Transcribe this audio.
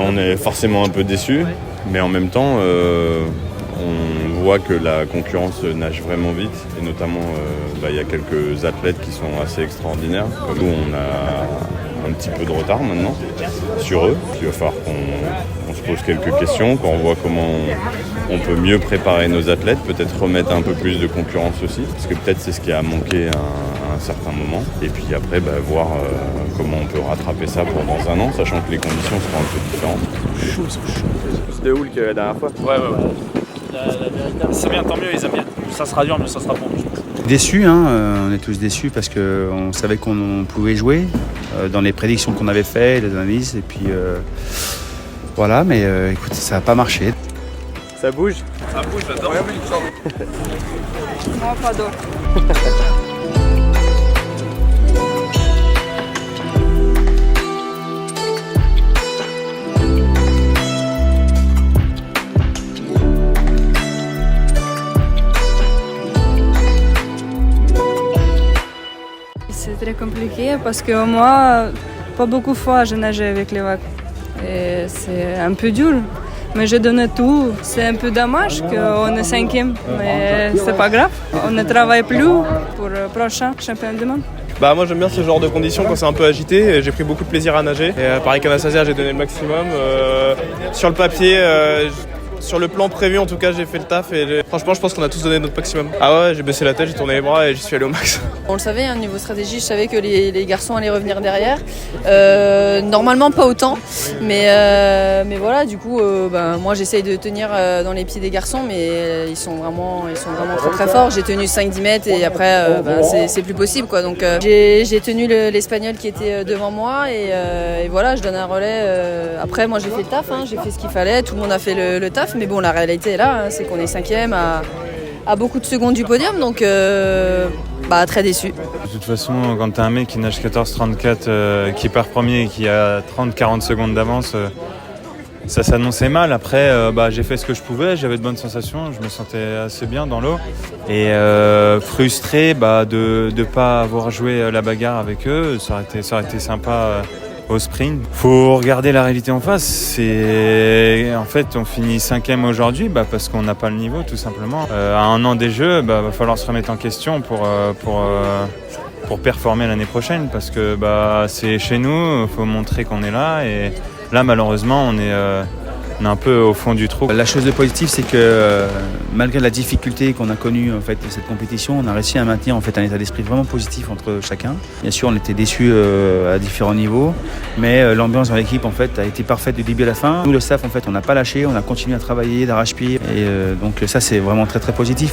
On est forcément un peu déçus, mais en même temps, on voit que la concurrence nage vraiment vite. Et notamment, il y a quelques athlètes qui sont assez extraordinaires. Nous, on a un petit peu de retard maintenant sur eux. Il va falloir qu'on se pose quelques questions, qu'on voit comment on peut mieux préparer nos athlètes, peut-être remettre un peu plus de concurrence aussi, parce que peut-être c'est ce qui a manqué à un certain moment. Et puis après, voir comment on peut rattraper ça pour dans un an, sachant que les conditions seront un peu différentes. Plus de houle que la dernière fois. Ouais. C'est bien, tant mieux, ils aiment bien. Ça sera dur, mais ça sera bon. Déçus, on est tous déçus parce qu'on savait qu'on pouvait jouer dans les prédictions qu'on avait faites, les analyses, et puis voilà, mais écoute, ça n'a pas marché. Ça bouge? Ça bouge, j'adore. Moi, pas d'eau. C'est très compliqué parce que moi, pas beaucoup de fois, je nageais avec les vagues. Et c'est un peu dur. Mais je donnais tout. C'est un peu dommage qu'on est 5e, mais c'est pas grave. On ne travaille plus pour le prochain championnat du monde. Moi j'aime bien ce genre de conditions quand c'est un peu agité. J'ai pris beaucoup de plaisir à nager. Et pareil qu'Anastasia, j'ai donné le maximum. Sur le papier, sur le plan prévu en tout cas, j'ai fait le taf et franchement je pense qu'on a tous donné notre maximum. Ah ouais, j'ai baissé la tête, j'ai tourné les bras et j'y suis allé au max. On le savait, niveau stratégie, je savais que les garçons allaient revenir derrière. Normalement pas autant, mais voilà, du coup, moi j'essaye de tenir dans les pieds des garçons, mais ils sont vraiment très très forts. J'ai tenu 5-10 mètres et après c'est plus possible quoi. Donc j'ai tenu l'Espagnol qui était devant moi et voilà, je donne un relais. Après moi j'ai fait le taf, j'ai fait ce qu'il fallait, tout le monde a fait le taf, mais bon la réalité est là, c'est qu'on est 5e à beaucoup de secondes du podium, donc très déçu. De toute façon, quand t'as un mec qui nage 14-34, qui part premier et qui a 30-40 secondes d'avance, ça s'annonçait mal. Après, j'ai fait ce que je pouvais, j'avais de bonnes sensations, je me sentais assez bien dans l'eau. Et frustré de ne pas avoir joué la bagarre avec eux, ça aurait été sympa au sprint. Faut regarder la réalité en face. En fait, on finit 5e aujourd'hui parce qu'on n'a pas le niveau, tout simplement. À un an des Jeux, va falloir se remettre en question pour performer l'année prochaine, parce que c'est chez nous, il faut montrer qu'on est là. Et là, malheureusement, on est un peu au fond du trou. La chose de positive, c'est que malgré la difficulté qu'on a connue en fait de cette compétition, on a réussi à maintenir en fait un état d'esprit vraiment positif entre chacun. Bien sûr, on était déçus à différents niveaux, mais l'ambiance dans l'équipe en fait a été parfaite du début à la fin. Nous, le staff, en fait, on n'a pas lâché, on a continué à travailler d'arrache-pied, et donc ça, c'est vraiment très très positif.